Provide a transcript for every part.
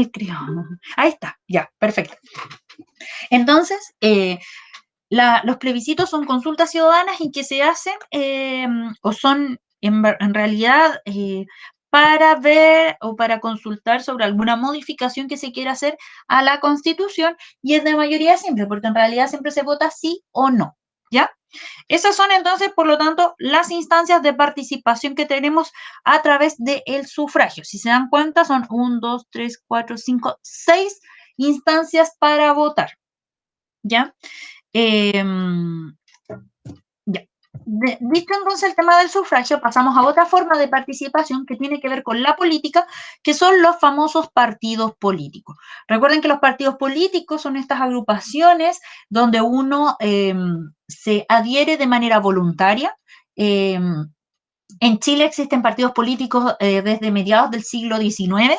email, creo. Ahí está, ya, perfecto. Entonces, los plebiscitos son consultas ciudadanas en que se hacen o son en realidad para ver o para consultar sobre alguna modificación que se quiera hacer a la Constitución, y es de mayoría simple, porque en realidad siempre se vota sí o no, ¿ya? Esas son entonces, por lo tanto, las instancias de participación que tenemos a través del sufragio. Si se dan cuenta, son 1, 2, 3, 4, 5, 6 instancias para votar, ¿ya? Eh, ya. Dicho entonces el tema del sufragio, pasamos a otra forma de participación que tiene que ver con la política, que son los famosos partidos políticos. Recuerden que los partidos políticos son estas agrupaciones donde uno se adhiere de manera voluntaria. En Chile existen partidos políticos desde mediados del siglo XIX.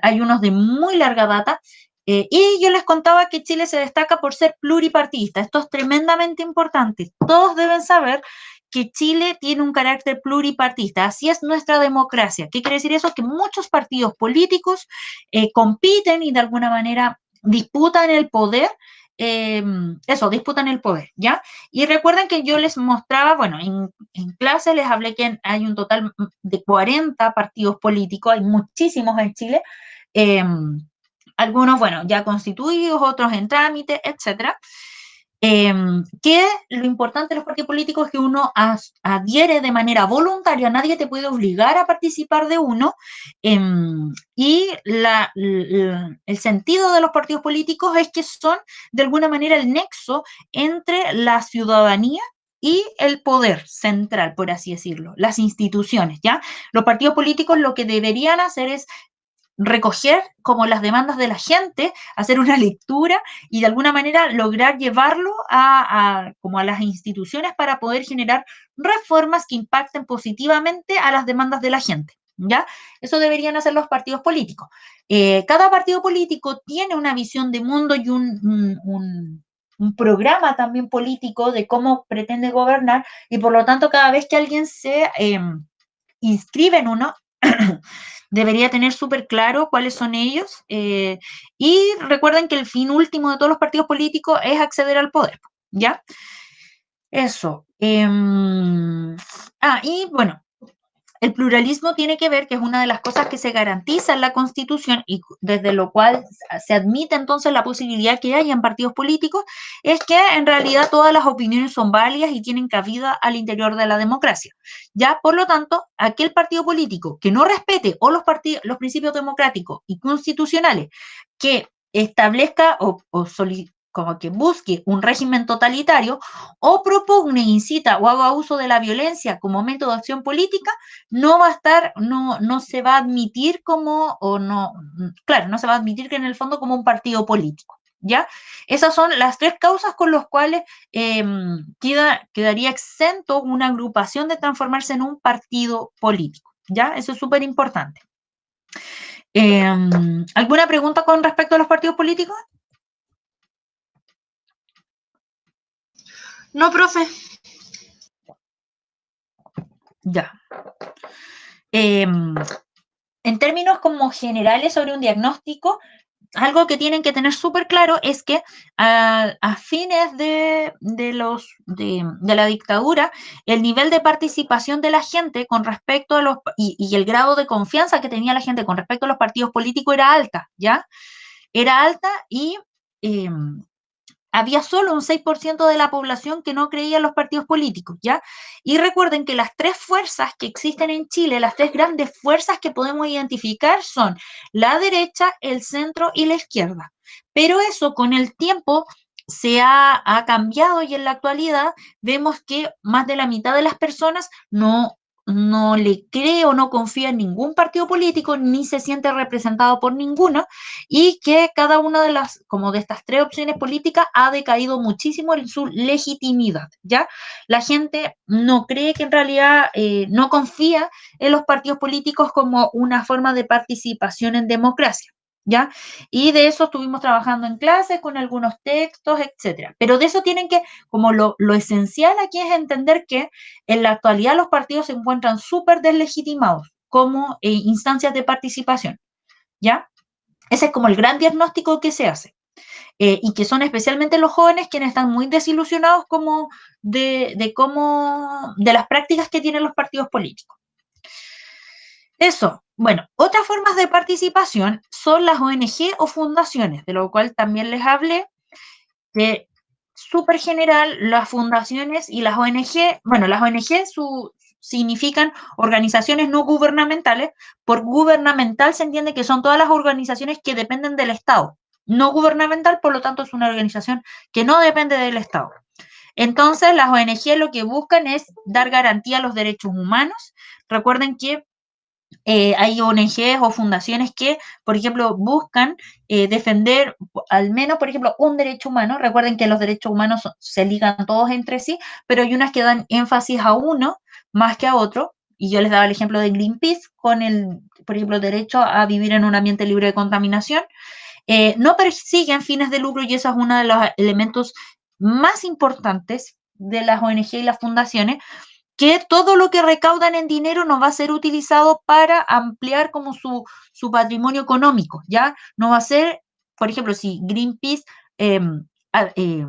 Hay unos de muy larga data, y yo les contaba que Chile se destaca por ser pluripartidista. Esto es tremendamente importante. Todos deben saber que Chile tiene un carácter pluripartidista. Así es nuestra democracia. ¿Qué quiere decir eso? Que muchos partidos políticos compiten y de alguna manera disputan el poder. Disputan el poder, ¿ya? Y recuerden que yo les mostraba, bueno, en clase les hablé que hay un total de 40 partidos políticos, hay muchísimos en Chile, algunos, bueno, ya constituidos, otros en trámite, etcétera. Que lo importante de los partidos políticos es que uno adhiere de manera voluntaria, nadie te puede obligar a participar de uno, y el sentido de los partidos políticos es que son de alguna manera el nexo entre la ciudadanía y el poder central, por así decirlo, las instituciones, ¿ya? Los partidos políticos lo que deberían hacer es recoger como las demandas de la gente, hacer una lectura y de alguna manera lograr llevarlo como a las instituciones para poder generar reformas que impacten positivamente a las demandas de la gente, ¿ya? Eso deberían hacer los partidos políticos. Cada partido político tiene una visión de mundo y un programa también político de cómo pretende gobernar, y por lo tanto cada vez que alguien se inscribe en uno, debería tener súper claro cuáles son ellos, y recuerden que el fin último de todos los partidos políticos es acceder al poder, ¿ya? Eso. Y bueno, el pluralismo tiene que ver, que es una de las cosas que se garantiza en la Constitución y desde lo cual se admite entonces la posibilidad que haya en partidos políticos, es que en realidad todas las opiniones son válidas y tienen cabida al interior de la democracia. Ya, por lo tanto, aquel partido político que no respete los principios democráticos y constitucionales, que establezca como que busque un régimen totalitario o propugne, incita o haga uso de la violencia como método de acción política, no va a estar, no se va a admitir no se va a admitir que en el fondo como un partido político, ¿ya? Esas son las tres causas con las cuales quedaría exento una agrupación de transformarse en un partido político, ¿ya? Eso es súper importante. ¿Alguna pregunta con respecto a los partidos políticos? No, profe. Ya. En términos como generales sobre un diagnóstico, algo que tienen que tener súper claro es que a fines de la dictadura, el nivel de participación de la gente con respecto a y el grado de confianza que tenía la gente con respecto a los partidos políticos era alta, ¿ya? Era alta y había solo un 6% de la población que no creía en los partidos políticos, ¿ya? Y recuerden que las tres fuerzas que existen en Chile, las tres grandes fuerzas que podemos identificar son la derecha, el centro y la izquierda. Pero eso con el tiempo se ha cambiado, y en la actualidad vemos que más de la mitad de las personas no le cree o no confía en ningún partido político, ni se siente representado por ninguno, y que cada una de estas tres opciones políticas ha decaído muchísimo en su legitimidad, ¿ya? La gente no cree que en realidad, no confía en los partidos políticos como una forma de participación en democracia, ¿ya? Y de eso estuvimos trabajando en clases con algunos textos, etcétera. Pero de eso tienen que, como lo esencial aquí es entender que en la actualidad los partidos se encuentran súper deslegitimados como instancias de participación, ¿ya? Ese es como el gran diagnóstico que se hace. Y que son especialmente los jóvenes quienes están muy desilusionados como de las prácticas que tienen los partidos políticos. Eso. Bueno, otras formas de participación son las ONG o fundaciones, de lo cual también les hablé, que súper general, las fundaciones y las ONG, bueno, las ONG significan organizaciones no gubernamentales. Por gubernamental se entiende que son todas las organizaciones que dependen del Estado. No gubernamental, por lo tanto, es una organización que no depende del Estado. Entonces, las ONG lo que buscan es dar garantía a los derechos humanos. Recuerden que hay ONGs o fundaciones que, por ejemplo, buscan defender al menos, por ejemplo, un derecho humano. Recuerden que los derechos humanos se ligan todos entre sí, pero hay unas que dan énfasis a uno más que a otro. Y yo les daba el ejemplo de Greenpeace con el, por ejemplo, derecho a vivir en un ambiente libre de contaminación. No persiguen fines de lucro y eso es uno de los elementos más importantes de las ONG y las fundaciones, que todo lo que recaudan en dinero no va a ser utilizado para ampliar como su patrimonio económico, ¿ya? No va a ser, por ejemplo, si Greenpeace eh, eh,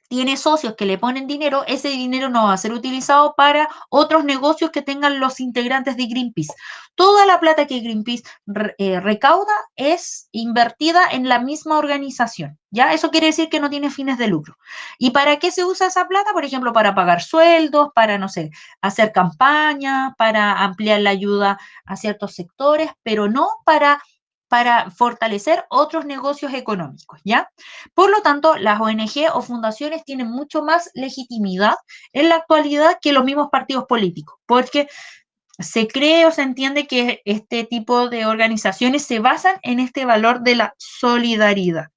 tiene socios que le ponen dinero, ese dinero no va a ser utilizado para otros negocios que tengan los integrantes de Greenpeace. Toda la plata que Greenpeace recauda es invertida en la misma organización, ¿ya? Eso quiere decir que no tiene fines de lucro. ¿Y para qué se usa esa plata? Por ejemplo, para pagar sueldos, para, no sé, hacer campañas, para ampliar la ayuda a ciertos sectores, pero no para fortalecer otros negocios económicos, ¿ya? Por lo tanto, las ONG o fundaciones tienen mucho más legitimidad en la actualidad que los mismos partidos políticos, porque se cree o se entiende que este tipo de organizaciones se basan en este valor de la solidaridad.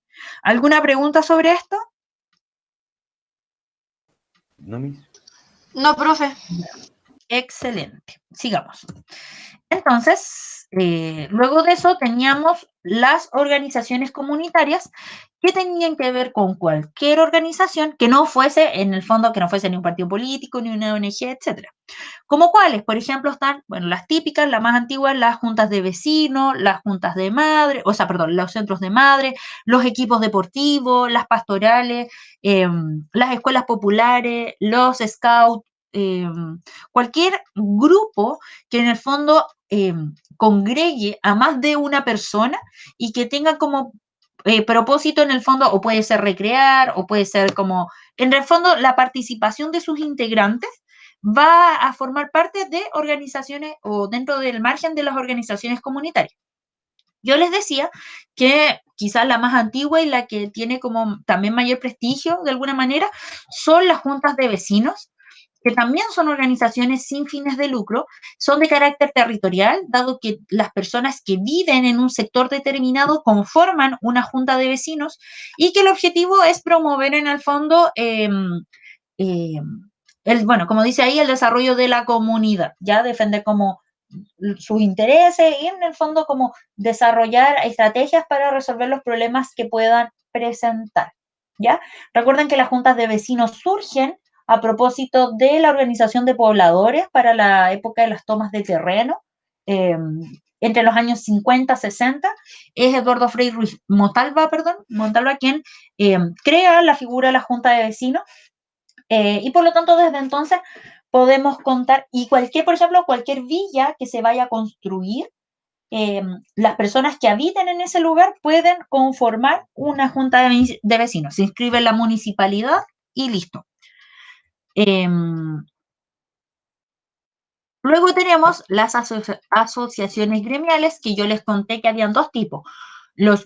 ¿Alguna pregunta sobre esto? No, Miss. No, profe. Excelente. Sigamos. Entonces, luego de eso teníamos las organizaciones comunitarias que tenían que ver con cualquier organización que no fuese, en el fondo, que no fuese ni un partido político, ni una ONG, etcétera. ¿Como cuáles? Por ejemplo, están, bueno, las típicas, las más antiguas, las juntas de vecinos, las juntas de madre, o sea, perdón, los centros de madre, los equipos deportivos, las pastorales, las escuelas populares, los scouts, cualquier grupo que en el fondo congregue a más de una persona y que tenga como propósito en el fondo, o puede ser recrear, o puede ser como, en el fondo, la participación de sus integrantes va a formar parte de organizaciones o dentro del margen de las organizaciones comunitarias. Yo les decía que quizás la más antigua y la que tiene como también mayor prestigio de alguna manera son las juntas de vecinos, que también son organizaciones sin fines de lucro, son de carácter territorial, dado que las personas que viven en un sector determinado conforman una junta de vecinos y que el objetivo es promover en el fondo bueno, como dice ahí, el desarrollo de la comunidad, ya defender como sus intereses y en el fondo como desarrollar estrategias para resolver los problemas que puedan presentar, ¿ya? Recuerden que las juntas de vecinos surgen a propósito de la organización de pobladores para la época de las tomas de terreno, entre los años 50, 60, es Eduardo Frei Ruiz Montalva, quien crea la figura de la junta de vecinos, y por lo tanto, desde entonces podemos contar, y cualquier, por ejemplo, cualquier villa que se vaya a construir, las personas que habiten en ese lugar pueden conformar una junta de vecinos. Se inscribe en la municipalidad y listo. Luego tenemos las asociaciones gremiales, que yo les conté que habían dos tipos. Los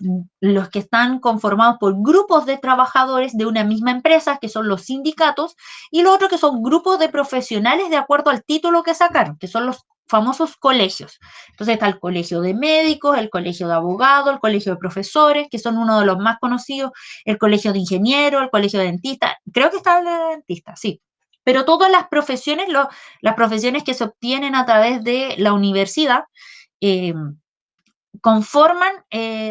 que están conformados por grupos de trabajadores de una misma empresa, que son los sindicatos, y lo otro que son grupos de profesionales de acuerdo al título que sacaron, que son los famosos colegios. Entonces está el colegio de médicos, el colegio de abogados, el colegio de profesores, que son uno de los más conocidos, el colegio de ingenieros, el colegio de dentistas, creo que está el de dentistas, sí. Pero todas las profesiones que se obtienen a través de la universidad, conforman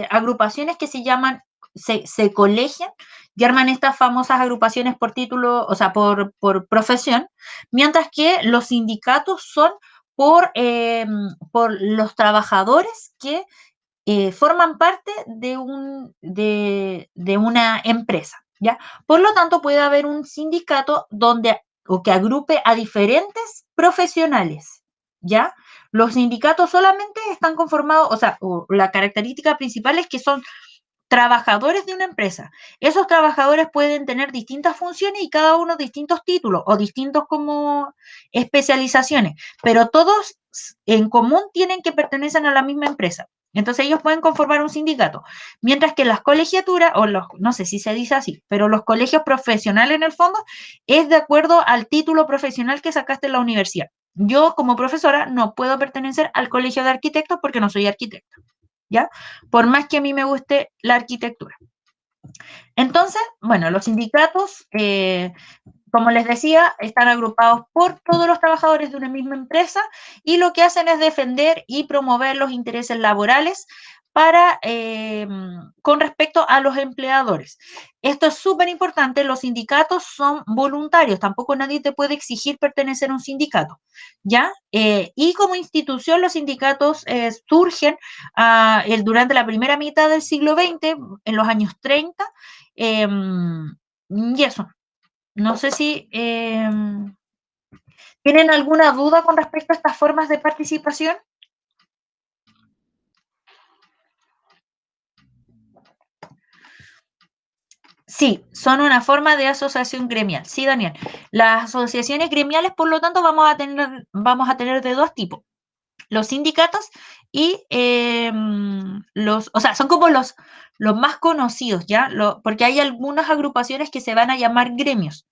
agrupaciones que se colegian y arman estas famosas agrupaciones por título, o sea, por profesión, mientras que los sindicatos son por los trabajadores que forman parte de una empresa, ¿ya? Por lo tanto, puede haber un sindicato donde, o que agrupe a diferentes profesionales, ¿ya? Los sindicatos solamente están conformados, o sea, o la característica principal es que son trabajadores de una empresa. Esos trabajadores pueden tener distintas funciones y cada uno distintos títulos o distintos como especializaciones, pero todos en común tienen que pertenecer a la misma empresa. Entonces ellos pueden conformar un sindicato, mientras que las colegiaturas, o los, no sé si se dice así, pero los colegios profesionales en el fondo es de acuerdo al título profesional que sacaste en la universidad. Yo como profesora no puedo pertenecer al colegio de arquitectos porque no soy arquitecta, ¿ya? Por más que a mí me guste la arquitectura. Entonces, bueno, los sindicatos, como les decía, están agrupados por todos los trabajadores de una misma empresa y lo que hacen es defender y promover los intereses laborales para, con respecto a los empleadores. Esto es súper importante, los sindicatos son voluntarios, tampoco nadie te puede exigir pertenecer a un sindicato, ¿ya? Y como institución los sindicatos surgen durante la primera mitad del siglo XX, en los años 30, y eso, no sé si tienen alguna duda con respecto a estas formas de participación. Sí, son una forma de asociación gremial. Sí, Daniel. Las asociaciones gremiales, por lo tanto, vamos a tener de dos tipos. Los sindicatos y o sea, son como los más conocidos, ¿ya? Porque hay algunas agrupaciones que se van a llamar gremios,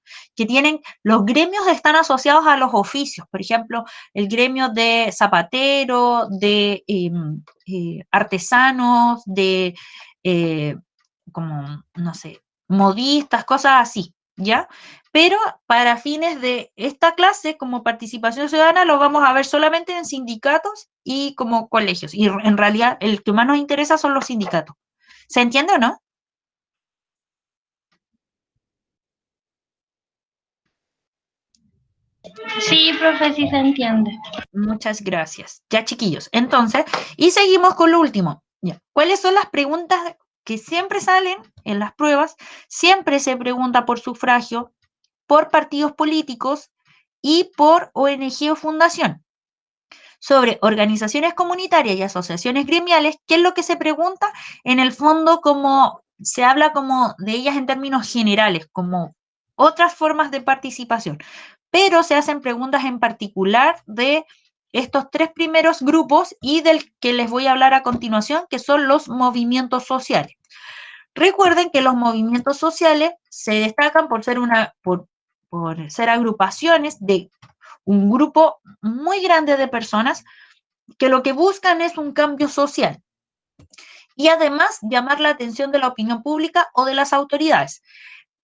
los gremios están asociados a los oficios, por ejemplo, el gremio de zapatero, de artesanos, de eh, como, no sé, modistas, cosas así, ¿ya? Pero para fines de esta clase, como participación ciudadana, lo vamos a ver solamente en sindicatos y como colegios. Y en realidad el que más nos interesa son los sindicatos. ¿Se entiende o no? Sí, profe, sí se entiende. Muchas gracias. Ya, chiquillos. Entonces, y seguimos con lo último. Ya. ¿Cuáles son las preguntas que siempre salen en las pruebas? Siempre se pregunta por sufragio, por partidos políticos y por ONG o fundación. Sobre organizaciones comunitarias y asociaciones gremiales, ¿qué es lo que se pregunta? En el fondo, como se habla como de ellas en términos generales, como otras formas de participación, pero se hacen preguntas en particular de estos tres primeros grupos y del que les voy a hablar a continuación, que son los movimientos sociales. Recuerden que los movimientos sociales se destacan por ser agrupaciones de un grupo muy grande de personas que lo que buscan es un cambio social y además llamar la atención de la opinión pública o de las autoridades.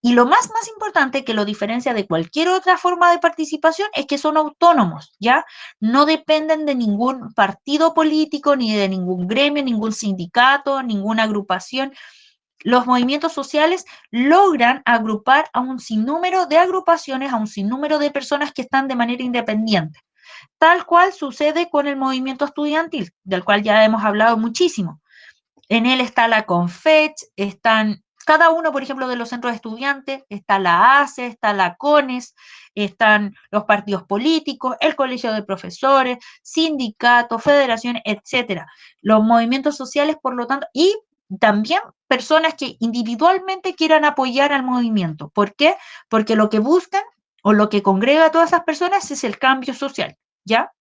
Y lo más importante que lo diferencia de cualquier otra forma de participación es que son autónomos, ¿ya? No dependen de ningún partido político, ni de ningún gremio, ningún sindicato, ninguna agrupación. Los movimientos sociales logran agrupar a un sinnúmero de agrupaciones, a un sinnúmero de personas que están de manera independiente, tal cual sucede con el movimiento estudiantil, del cual ya hemos hablado muchísimo. En él está la CONFECH, están cada uno, por ejemplo, de los centros de estudiantes, está la ACE, está la CONES, están los partidos políticos, el colegio de profesores, sindicatos, federaciones, etcétera. Los movimientos sociales, por lo tanto, y también personas que individualmente quieran apoyar al movimiento. ¿Por qué? Porque lo que buscan o lo que congrega a todas esas personas es el cambio social, ¿ya?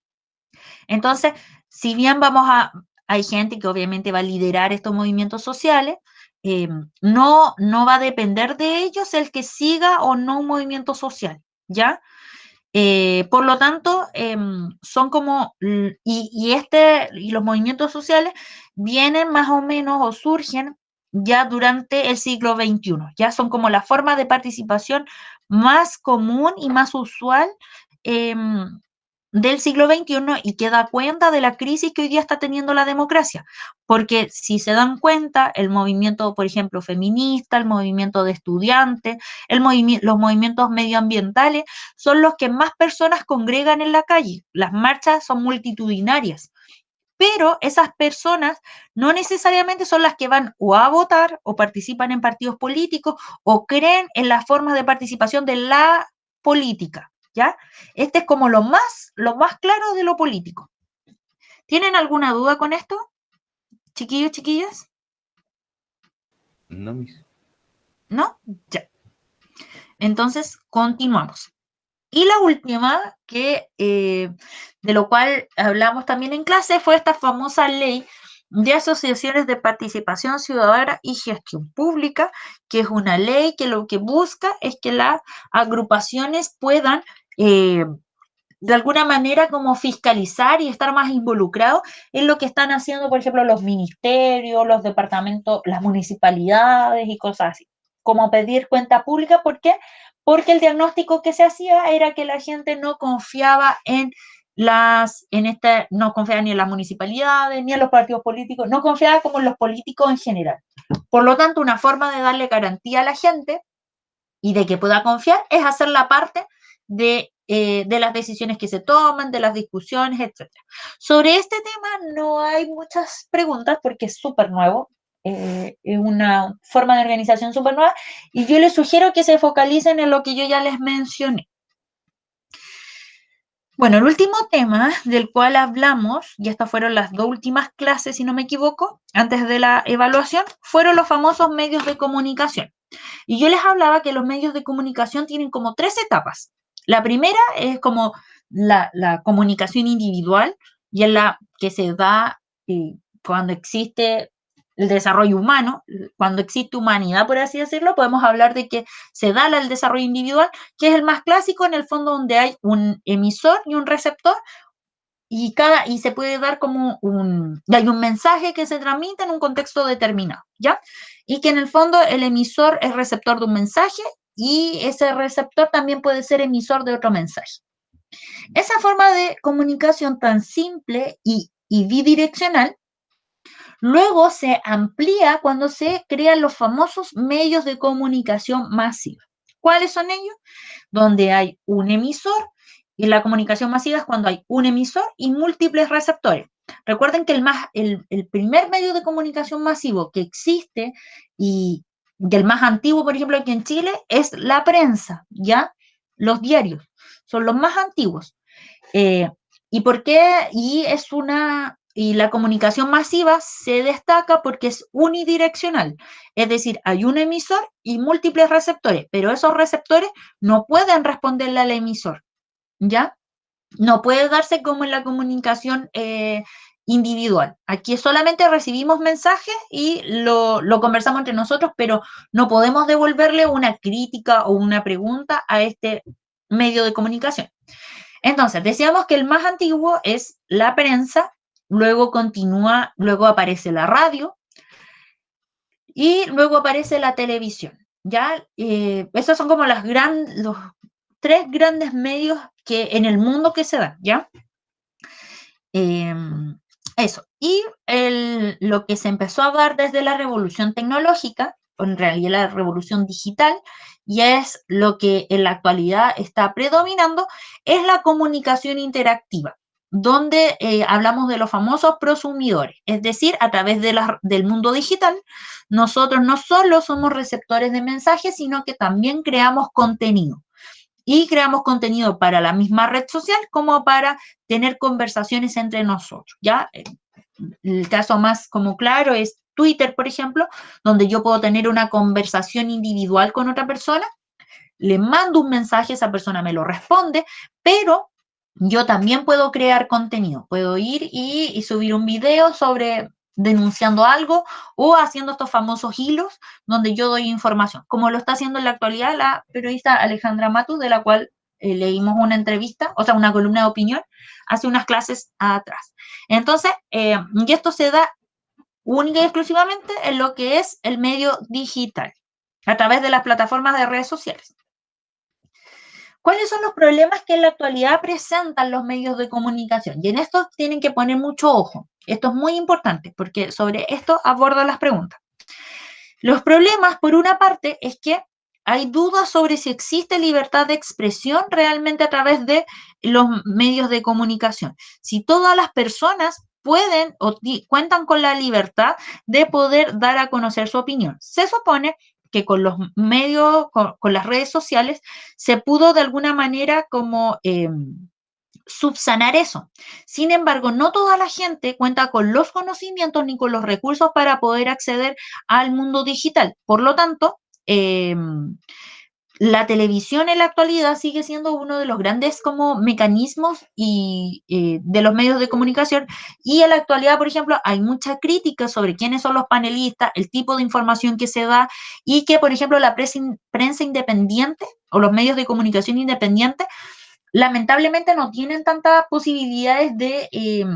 Entonces, si bien hay gente que obviamente va a liderar estos movimientos sociales, no va a depender de ellos el que siga o no un movimiento social, ¿ya? Por lo tanto, son como, y los movimientos sociales vienen más o menos o surgen ya durante el siglo XXI, ya son como la forma de participación más común y más usual del siglo XXI y que da cuenta de la crisis que hoy día está teniendo la democracia. Porque si se dan cuenta, el movimiento, por ejemplo, feminista, el movimiento de estudiantes, los movimientos medioambientales, son los que más personas congregan en la calle. Las marchas son multitudinarias. pero esas personas no necesariamente son las que van o a votar o participan en partidos políticos o creen en las formas de participación de la política, ¿ya? Este es como lo más claro de lo político. ¿Tienen alguna duda con esto, chiquillos, chiquillas? No, mis. ¿No? Ya. Entonces, continuamos. Y la última, de lo cual hablamos también en clase, fue esta famosa ley de asociaciones de participación ciudadana y gestión pública, que es una ley que lo que busca es que las agrupaciones puedan, de alguna manera, como fiscalizar y estar más involucrados en lo que están haciendo, por ejemplo, los ministerios, los departamentos, las municipalidades y cosas así, como pedir cuenta pública. ¿Por qué? Porque el diagnóstico que se hacía era que la gente no confiaba no confiaba ni en las municipalidades, ni en los partidos políticos, no confiaba como en los políticos en general. Por lo tanto, una forma de darle garantía a la gente y de que pueda confiar es hacerla parte de las decisiones que se toman, de las discusiones, etc. Sobre este tema no hay muchas preguntas porque es súper nuevo, es una forma de organización súper nueva, y yo les sugiero que se focalicen en lo que yo ya les mencioné. Bueno, el último tema del cual hablamos, y estas fueron las 2 últimas clases, si no me equivoco, antes de la evaluación, fueron los famosos medios de comunicación. Y yo les hablaba que los medios de comunicación tienen como 3 etapas. La primera es como la comunicación individual, y es la que se da cuando existe el desarrollo humano, cuando existe humanidad, por así decirlo, podemos hablar de que se da el desarrollo individual, que es el más clásico, en el fondo, donde hay un emisor y un receptor, y se puede dar como hay un mensaje que se transmite en un contexto determinado, ¿ya? Y que en el fondo el emisor es receptor de un mensaje y ese receptor también puede ser emisor de otro mensaje. Esa forma de comunicación tan simple y bidireccional luego se amplía cuando se crean los famosos medios de comunicación masiva. ¿Cuáles son ellos? Donde hay un emisor, y la comunicación masiva es cuando hay un emisor y múltiples receptores. Recuerden que el primer medio de comunicación masivo que existe y el más antiguo, por ejemplo, aquí en Chile, es la prensa, ¿ya? Los diarios son los más antiguos. ¿Y por qué? Y la comunicación masiva se destaca porque es unidireccional, es decir, hay un emisor y múltiples receptores, pero esos receptores no pueden responderle al emisor, ¿ya? No puede darse como en la comunicación individual. Aquí solamente recibimos mensajes y lo conversamos entre nosotros, pero no podemos devolverle una crítica o una pregunta a este medio de comunicación. Entonces, decíamos que el más antiguo es la prensa, luego aparece la radio y luego aparece la televisión. ¿Ya? Esos son como los 3 grandes medios que en el mundo que se dan, ¿ya? Eso. Y lo que se empezó a dar desde la revolución tecnológica, o en realidad la revolución digital, y es lo que en la actualidad está predominando, es la comunicación interactiva, donde hablamos de los famosos prosumidores, es decir, a través del mundo digital, nosotros no solo somos receptores de mensajes, sino que también creamos contenido. Y creamos contenido para la misma red social como para tener conversaciones entre nosotros, ¿ya? El caso más como claro es Twitter, por ejemplo, donde yo puedo tener una conversación individual con otra persona, le mando un mensaje, esa persona me lo responde, pero yo también puedo crear contenido, puedo ir y subir un video sobre denunciando algo o haciendo estos famosos hilos donde yo doy información, como lo está haciendo en la actualidad la periodista Alejandra Matus, de la cual leímos una entrevista, o sea, una columna de opinión, hace unas clases atrás. Entonces, y esto se da única y exclusivamente en lo que es el medio digital, a través de las plataformas de redes sociales. ¿Cuáles son los problemas que en la actualidad presentan los medios de comunicación? Y en esto tienen que poner mucho ojo. Esto es muy importante porque sobre esto aborda las preguntas. Los problemas, por una parte, es que hay dudas sobre si existe libertad de expresión realmente a través de los medios de comunicación. Si todas las personas pueden o cuentan con la libertad de poder dar a conocer su opinión. Se supone que con los medios, con las redes sociales, se pudo de alguna manera como subsanar eso. Sin embargo, no toda la gente cuenta con los conocimientos ni con los recursos para poder acceder al mundo digital. Por lo tanto, la televisión en la actualidad sigue siendo uno de los grandes como mecanismos y, de los medios de comunicación, y en la actualidad, por ejemplo, hay mucha crítica sobre quiénes son los panelistas, el tipo de información que se da, y que, por ejemplo, la prensa independiente o los medios de comunicación independientes lamentablemente no tienen tantas posibilidades de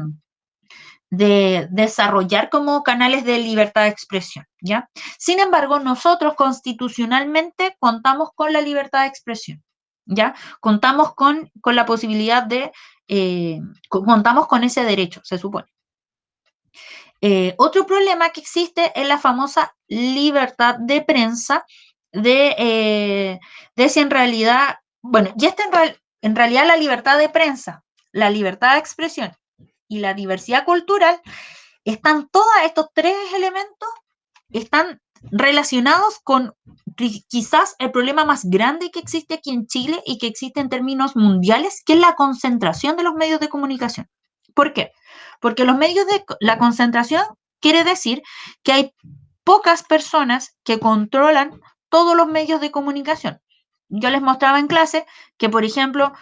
desarrollar como canales de libertad de expresión, ¿ya? Sin embargo, nosotros constitucionalmente contamos con la libertad de expresión, ¿ya? Contamos con la posibilidad de, contamos con ese derecho, se supone. Otro problema que existe es la famosa libertad de prensa, de si en realidad, bueno, y en realidad la libertad de prensa, la libertad de expresión y la diversidad cultural, están todos estos tres elementos, están relacionados con quizás el problema más grande que existe aquí en Chile y que existe en términos mundiales, que es la concentración de los medios de comunicación. ¿Por qué? Porque la concentración quiere decir que hay pocas personas que controlan todos los medios de comunicación. Yo les mostraba en clase que, por ejemplo,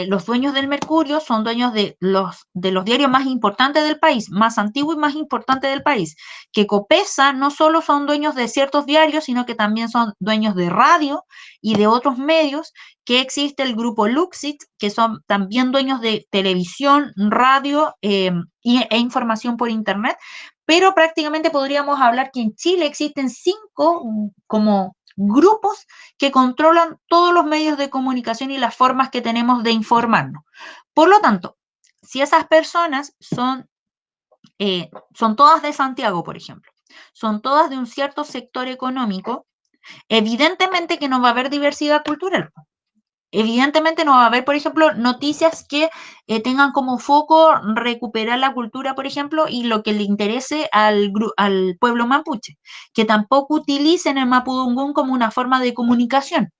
los dueños del Mercurio son dueños de los diarios más importantes del país, más antiguos y más importantes del país. Que Copesa no solo son dueños de ciertos diarios, sino que también son dueños de radio y de otros medios, que existe el grupo Luxit, que son también dueños de televisión, radio e información por internet. Pero prácticamente podríamos hablar que en Chile existen 5 como grupos que controlan todos los medios de comunicación y las formas que tenemos de informarnos. Por lo tanto, si esas personas son todas de Santiago, por ejemplo, son todas de un cierto sector económico, evidentemente que no va a haber diversidad cultural. Evidentemente no va a haber, por ejemplo, noticias que tengan como foco recuperar la cultura, por ejemplo, y lo que le interese al pueblo mapuche, que tampoco utilicen el mapudungún como una forma de comunicación,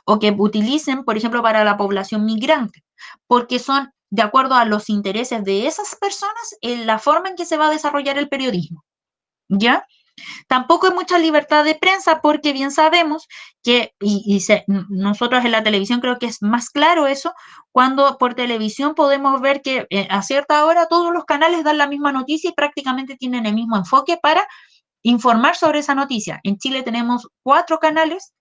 o que utilicen, por ejemplo, para la población migrante, porque son de acuerdo a los intereses de esas personas en la forma en que se va a desarrollar el periodismo, ¿ya? Tampoco hay mucha libertad de prensa porque bien sabemos que, nosotros en la televisión creo que es más claro eso, cuando por televisión podemos ver que a cierta hora todos los canales dan la misma noticia y prácticamente tienen el mismo enfoque para informar sobre esa noticia. En Chile tenemos 4 canales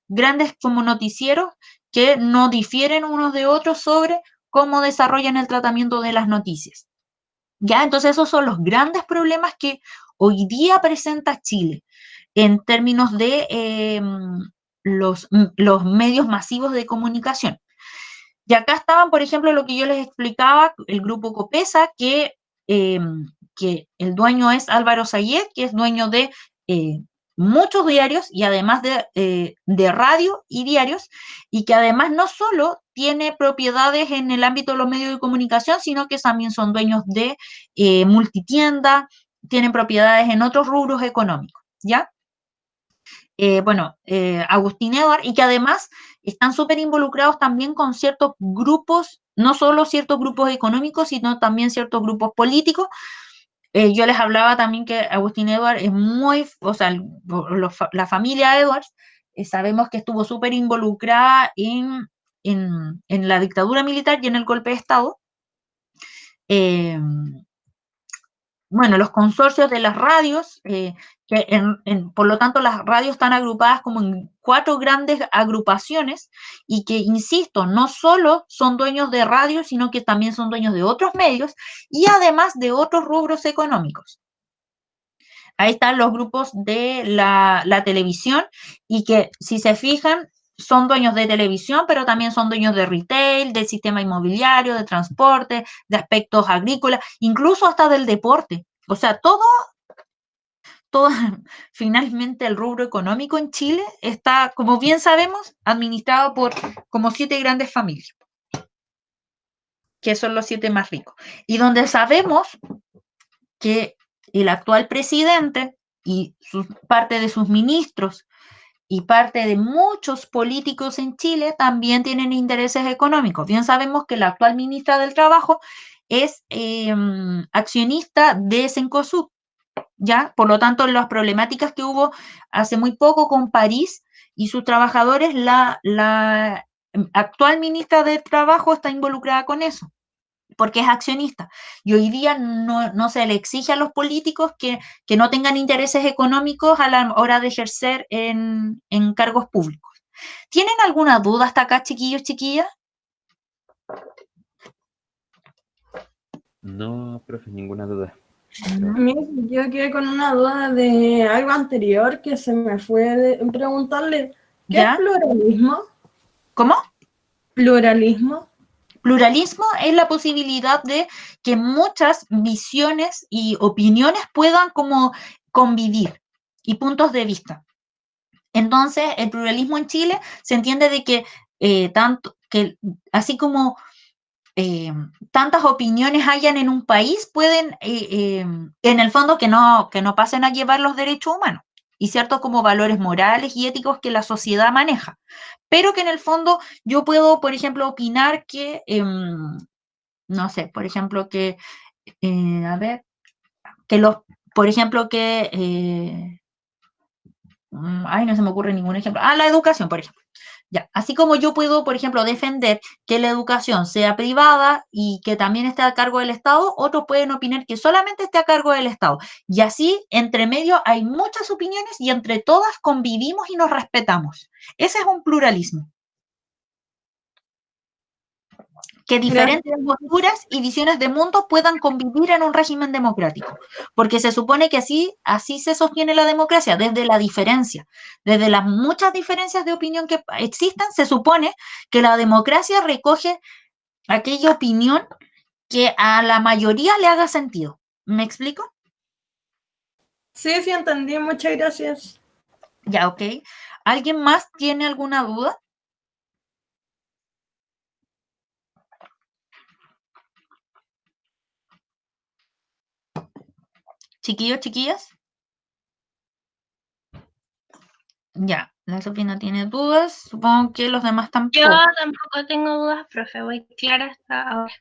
grandes como noticieros que no difieren unos de otros sobre cómo desarrollan el tratamiento de las noticias. ¿Ya? Entonces esos son los grandes problemas que hoy día presenta Chile en términos de los medios masivos de comunicación. Y acá estaban, por ejemplo, lo que yo les explicaba, el grupo Copesa, que el dueño es Álvaro Sayet, que es dueño de muchos diarios y además de radio y diarios, y que además no solo tiene propiedades en el ámbito de los medios de comunicación, sino que también son dueños de multitienda, tienen propiedades en otros rubros económicos, ¿ya? Agustín Edward, y que además están súper involucrados también con ciertos grupos, no solo ciertos grupos económicos, sino también ciertos grupos políticos. Yo les hablaba también que Agustín Edward es la familia Edwards, sabemos que estuvo súper involucrada en la dictadura militar y en el golpe de Estado. Los consorcios de las radios, por lo tanto las radios están agrupadas como en 4 grandes agrupaciones y que, insisto, no solo son dueños de radios, sino que también son dueños de otros medios y además de otros rubros económicos. Ahí están los grupos de la televisión y que, si se fijan, son dueños de televisión, pero también son dueños de retail, del sistema inmobiliario, de transporte, de aspectos agrícolas, incluso hasta del deporte. O sea, todo finalmente el rubro económico en Chile está, como bien sabemos, administrado por como 7 grandes familias. que son los 7 más ricos, y donde sabemos que el actual presidente y parte de sus ministros y parte de muchos políticos en Chile también tienen intereses económicos. Bien sabemos que la actual ministra del Trabajo es accionista de Cencosud, ¿ya? Por lo tanto, las problemáticas que hubo hace muy poco con París y sus trabajadores, la actual ministra del Trabajo está involucrada con eso, porque es accionista. Y hoy día no se le exige a los políticos que no tengan intereses económicos a la hora de ejercer en cargos públicos. ¿Tienen alguna duda hasta acá, chiquillos, chiquillas? No, profe, ninguna duda. Mira, yo quedé con una duda de algo anterior que se me fue de preguntarle. ¿Qué ¿Ya? es pluralismo? ¿Cómo? ¿Pluralismo? Pluralismo es la posibilidad de que muchas visiones y opiniones puedan como convivir y puntos de vista. Entonces, el pluralismo en Chile se entiende de que tanto que así como tantas opiniones hayan en un país, pueden, en el fondo, que no pasen a llevar los derechos humanos y ciertos como valores morales y éticos que la sociedad maneja, pero que en el fondo yo puedo, por ejemplo, opinar que, no sé, por ejemplo, que, a ver, que por ejemplo, que, ay, no se me ocurre ningún ejemplo, la educación, por ejemplo. Ya, así como yo puedo, por ejemplo, defender que la educación sea privada y que también esté a cargo del Estado, otros pueden opinar que solamente esté a cargo del Estado. Y así, entre medio, hay muchas opiniones y entre todas convivimos y nos respetamos. Ese es un pluralismo. Que diferentes posturas y visiones de mundo puedan convivir en un régimen democrático. Porque se supone que así se sostiene la democracia, desde la diferencia. Desde las muchas diferencias de opinión que existan, se supone que la democracia recoge aquella opinión que a la mayoría le haga sentido. ¿Me explico? Sí, entendí. Muchas gracias. Ya, ok. ¿Alguien más tiene alguna duda? Chiquillos, chiquillas. Ya, la Sofía no tiene dudas. Supongo que los demás tampoco. Yo tampoco tengo dudas, profe. Voy clara hasta ahora.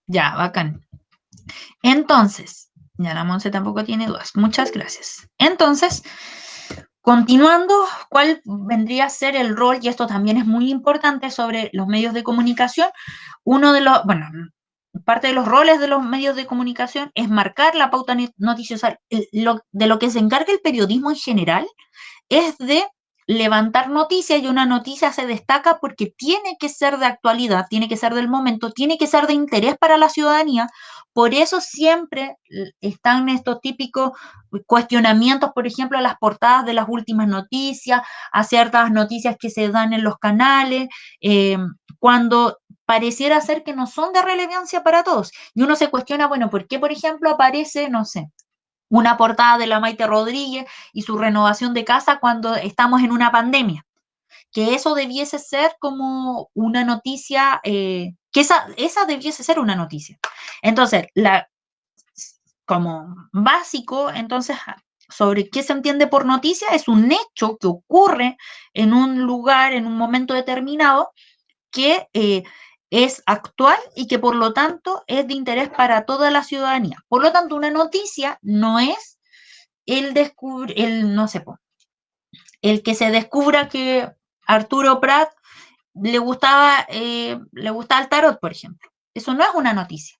Ya, bacán. Entonces, ya la Monse tampoco tiene dudas. Muchas gracias. Entonces, continuando, ¿cuál vendría a ser el rol? Y esto también es muy importante sobre los medios de comunicación. Parte de los roles de los medios de comunicación es marcar la pauta noticiosa. De lo que se encarga el periodismo en general es de levantar noticias, y una noticia se destaca porque tiene que ser de actualidad, tiene que ser del momento, tiene que ser de interés para la ciudadanía. Por eso siempre están estos típicos cuestionamientos, por ejemplo, a las portadas de las últimas noticias, a ciertas noticias que se dan en los canales, cuando pareciera ser que no son de relevancia para todos. Y uno se cuestiona, bueno, ¿por qué, por ejemplo, aparece, no sé, una portada de la Maite Rodríguez y su renovación de casa cuando estamos en una pandemia? Que eso debiese ser como una noticia, que esa debiese ser una noticia. Entonces, como básico, entonces, sobre qué se entiende por noticia, es un hecho que ocurre en un lugar, en un momento determinado, que es actual y que por lo tanto es de interés para toda la ciudadanía. Por lo tanto, una noticia no es no sé, el que se descubra que Arturo Prat le gustaba el tarot, por ejemplo. Eso no es una noticia.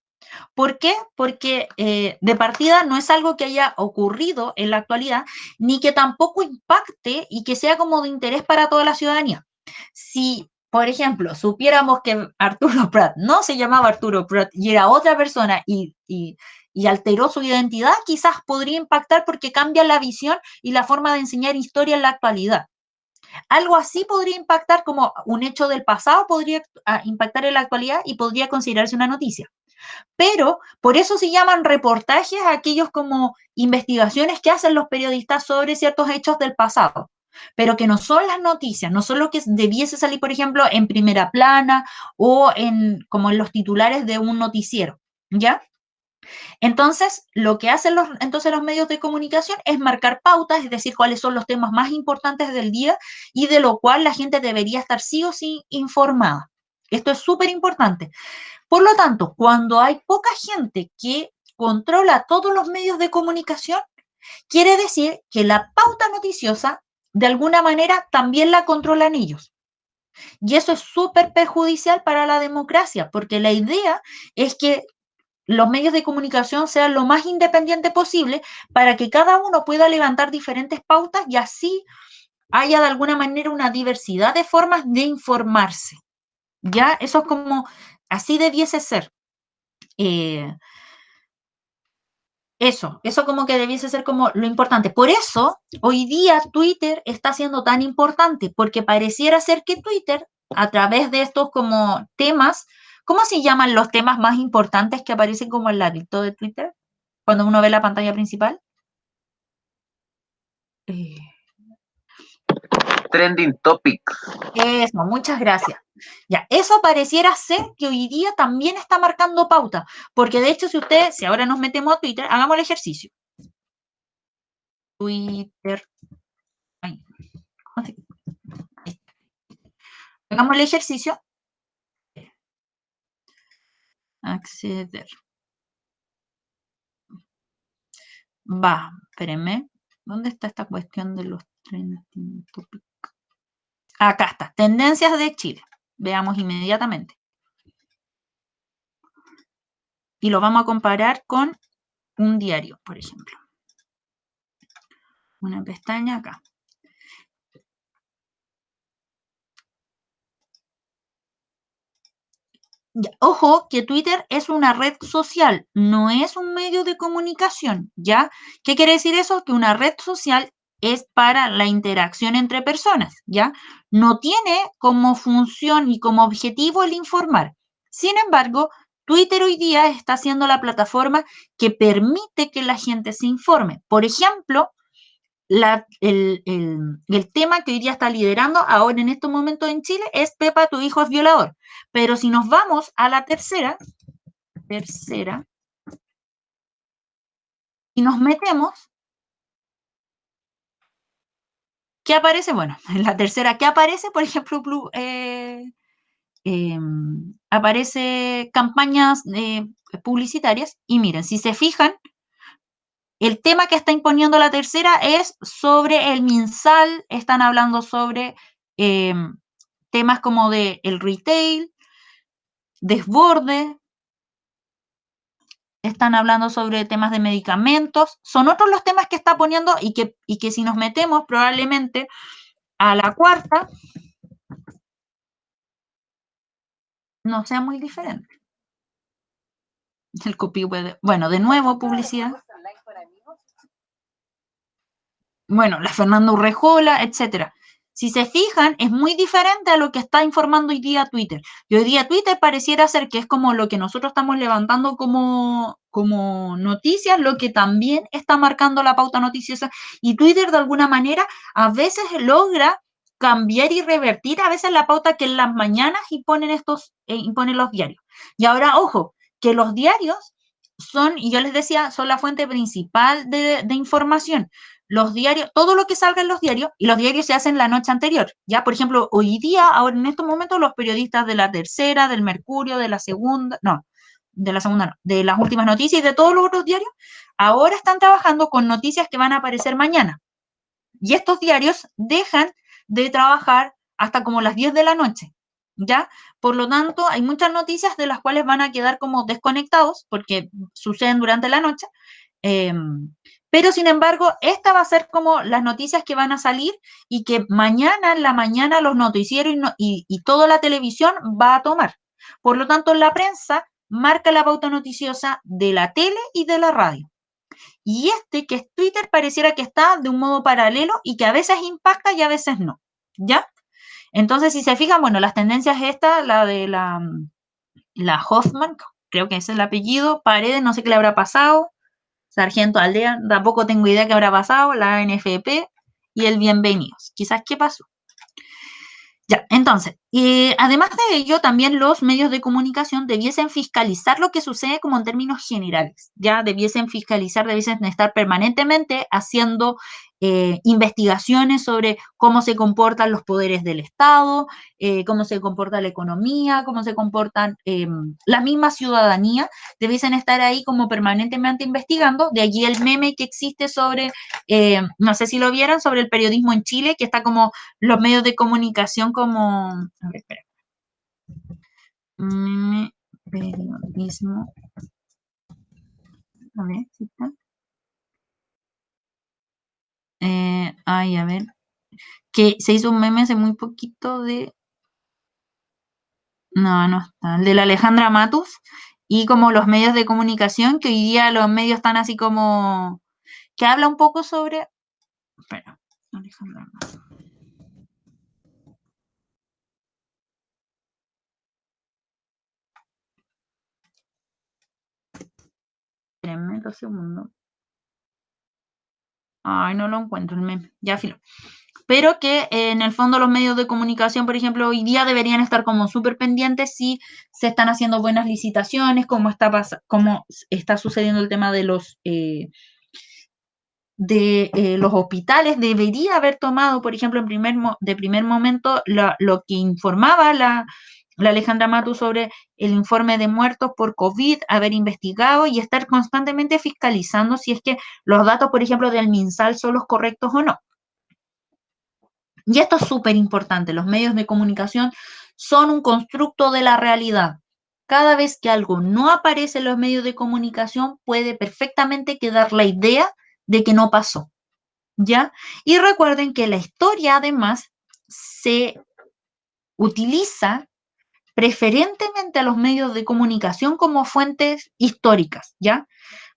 ¿Por qué? Porque de partida no es algo que haya ocurrido en la actualidad, ni que tampoco impacte y que sea como de interés para toda la ciudadanía. Si, por ejemplo, supiéramos que Arturo Prat no se llamaba Arturo Prat y era otra persona y alteró su identidad, quizás podría impactar porque cambia la visión y la forma de enseñar historia en la actualidad. Algo así podría impactar, como un hecho del pasado podría impactar en la actualidad y podría considerarse una noticia. Pero por eso se llaman reportajes aquellos como investigaciones que hacen los periodistas sobre ciertos hechos del pasado. pero que no son las noticias, no son lo que debiese salir, por ejemplo, en primera plana o como en los titulares de un noticiero, ¿ya? Entonces, lo que hacen los medios de comunicación es marcar pautas, es decir, cuáles son los temas más importantes del día y de lo cual la gente debería estar sí o sí informada. Esto es súper importante. Por lo tanto, cuando hay poca gente que controla todos los medios de comunicación, quiere decir que la pauta noticiosa, de alguna manera, también la controlan ellos. Y eso es súper perjudicial para la democracia, porque la idea es que los medios de comunicación sean lo más independiente posible para que cada uno pueda levantar diferentes pautas y así haya de alguna manera una diversidad de formas de informarse. Ya, eso es como, así debiese ser. Eso como que debiese ser como lo importante. Por eso, hoy día Twitter está siendo tan importante, porque pareciera ser que Twitter, a través de estos como temas, ¿cómo se llaman los temas más importantes que aparecen como al ladito de Twitter? Cuando uno ve la pantalla principal. Trending topics. Eso, muchas gracias. Ya, eso pareciera ser que hoy día también está marcando pauta, porque de hecho, si ahora nos metemos a Twitter, hagamos el ejercicio. Twitter. Ay, hagamos el ejercicio. Acceder. Espérenme. ¿Dónde está esta cuestión de los trending topics? Acá está, tendencias de Chile. Veamos inmediatamente. Y lo vamos a comparar con un diario, por ejemplo. Una pestaña acá. Ya, ojo que Twitter es una red social, no es un medio de comunicación, ¿ya? ¿Qué quiere decir eso? Que una red social es para la interacción entre personas, ¿ya? No tiene como función y como objetivo el informar. Sin embargo, Twitter hoy día está siendo la plataforma que permite que la gente se informe. Por ejemplo, el tema que hoy día está liderando ahora en estos momentos en Chile es Pepa, tu hijo es violador. Pero si nos vamos a la tercera, y nos metemos, ¿qué aparece? Bueno, en la tercera, ¿qué aparece? Por ejemplo, aparece campañas publicitarias y miren, si se fijan, el tema que está imponiendo la tercera es sobre el MinSal, están hablando sobre temas como de el retail, desborde, están hablando sobre temas de medicamentos, son otros los temas que está poniendo y que si nos metemos probablemente a la cuarta, no sea muy diferente. El copy web, bueno, de nuevo publicidad. Bueno, la Fernanda Urrejola, etcétera. Si se fijan, es muy diferente a lo que está informando hoy día Twitter. Y hoy día Twitter pareciera ser que es como lo que nosotros estamos levantando como noticias, lo que también está marcando la pauta noticiosa. Y Twitter, de alguna manera, a veces logra cambiar y revertir a veces la pauta que en las mañanas imponen los diarios. Y ahora, ojo, que los diarios son, y yo les decía, son la fuente principal de información. Los diarios, todo lo que salga en los diarios, y los diarios se hacen la noche anterior, ¿ya? Por ejemplo, hoy día, ahora en estos momentos, los periodistas de la Tercera, del Mercurio, de la Segunda, no, de las Últimas Noticias y de todos los otros diarios, ahora están trabajando con noticias que van a aparecer mañana. Y estos diarios dejan de trabajar hasta como las 10 de la noche, ¿ya? Por lo tanto, hay muchas noticias de las cuales van a quedar como desconectados porque suceden durante la noche. Pero, sin embargo, esta va a ser como las noticias que van a salir y que mañana, en la mañana, los noticieros y toda la televisión va a tomar. Por lo tanto, la prensa marca la pauta noticiosa de la tele y de la radio. Y que es Twitter, pareciera que está de un modo paralelo y que a veces impacta y a veces no, ¿ya? Entonces, si se fijan, bueno, las tendencias esta, la de la Hoffman, creo que ese es el apellido, Paredes, no sé qué le habrá pasado, Sargento Aldea, tampoco tengo idea qué habrá pasado, la NFP, y el bienvenidos. Quizás, ¿qué pasó? Ya, entonces, además de ello, también los medios de comunicación debiesen fiscalizar lo que sucede como en términos generales, ya debiesen fiscalizar, debiesen estar permanentemente haciendo investigaciones sobre cómo se comportan los poderes del Estado, cómo se comporta la economía, cómo se comportan la misma ciudadanía, debiesen estar ahí como permanentemente investigando, de allí el meme que existe sobre, no sé si lo vieron, sobre el periodismo en Chile, que está como los medios de comunicación como, a ver, espera, periodismo, a ver, ¿sí está? Ay, a ver, que se hizo un meme hace muy poquito de, no está, el de la Alejandra Matus, y como los medios de comunicación, que hoy día los medios están así como, que habla un poco sobre, espera, Alejandra Matus. Espérenme 2 segundos. Ay, no lo encuentro el meme, ya filo. Pero que en el fondo los medios de comunicación, por ejemplo, hoy día deberían estar como súper pendientes si se están haciendo buenas licitaciones, cómo está sucediendo el tema de los hospitales. Debería haber tomado, por ejemplo, de primer momento lo que informaba la Alejandra Matus sobre el informe de muertos por COVID, haber investigado y estar constantemente fiscalizando si es que los datos, por ejemplo, del MinSal son los correctos o no. Y esto es súper importante. Los medios de comunicación son un constructo de la realidad. Cada vez que algo no aparece en los medios de comunicación, puede perfectamente quedar la idea de que no pasó, ¿ya? Y recuerden que la historia, además, se utiliza preferentemente a los medios de comunicación como fuentes históricas, ¿ya?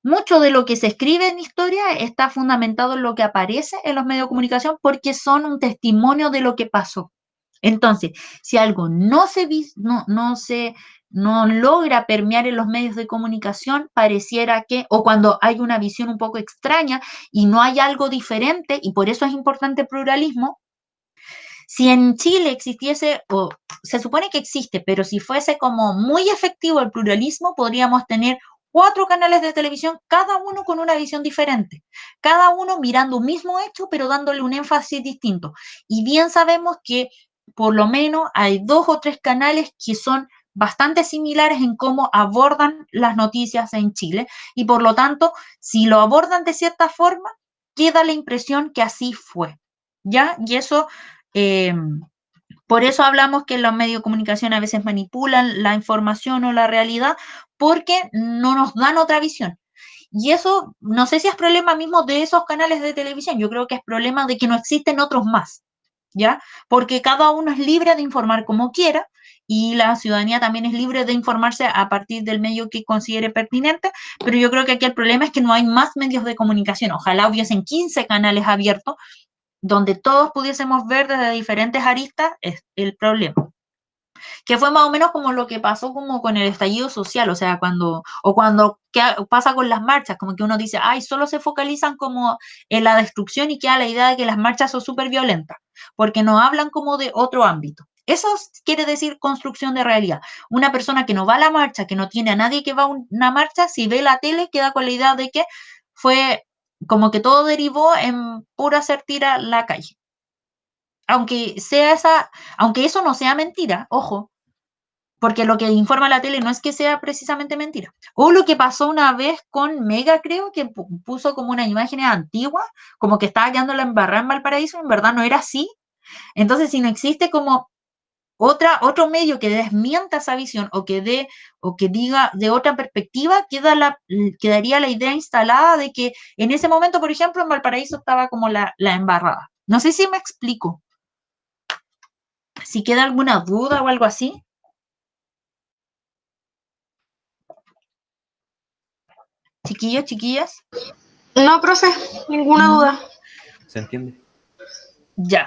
Mucho de lo que se escribe en historia está fundamentado en lo que aparece en los medios de comunicación porque son un testimonio de lo que pasó. Entonces, si algo no logra permear en los medios de comunicación, pareciera que, o cuando hay una visión un poco extraña y no hay algo diferente, y por eso es importante el pluralismo. Si en Chile existiese, o se supone que existe, pero si fuese como muy efectivo el pluralismo, podríamos tener 4 canales de televisión, cada uno con una visión diferente, cada uno mirando un mismo hecho, pero dándole un énfasis distinto. Y bien sabemos que por lo menos hay 2 o 3 canales que son bastante similares en cómo abordan las noticias en Chile, y por lo tanto, si lo abordan de cierta forma, queda la impresión que así fue, ¿ya? Y eso... por eso hablamos que los medios de comunicación a veces manipulan la información o la realidad porque no nos dan otra visión. Y eso no sé si es problema mismo de esos canales de televisión, yo creo que es problema de que no existen otros más, ¿ya? Porque cada uno es libre de informar como quiera y la ciudadanía también es libre de informarse a partir del medio que considere pertinente, pero yo creo que aquí el problema es que no hay más medios de comunicación. Ojalá hubiesen 15 canales abiertos donde todos pudiésemos ver desde diferentes aristas es el problema. Que fue más o menos como lo que pasó como con el estallido social, o sea, cuando pasa con las marchas, como que uno dice, ay, solo se focalizan como en la destrucción y queda la idea de que las marchas son súper violentas, porque no hablan como de otro ámbito. Eso quiere decir construcción de realidad. Una persona que no va a la marcha, que no tiene a nadie que va a una marcha, si ve la tele, queda con la idea de que fue como que todo derivó en pura hacer tira la calle. Aunque eso no sea mentira, ojo, porque lo que informa la tele no es que sea precisamente mentira. O lo que pasó una vez con Mega, creo, que puso como unas imágenes antiguas, como que estaba quedando la embarrada en Valparaíso, en verdad no era así. Entonces, si no existe como otro medio que desmienta esa visión o que diga de otra perspectiva, quedaría la idea instalada de que en ese momento, por ejemplo, en Valparaíso estaba como la embarrada. No sé si me explico. Si queda alguna duda o algo así. Chiquillos, chiquillas. No, profe, ninguna duda. ¿Se entiende? Ya.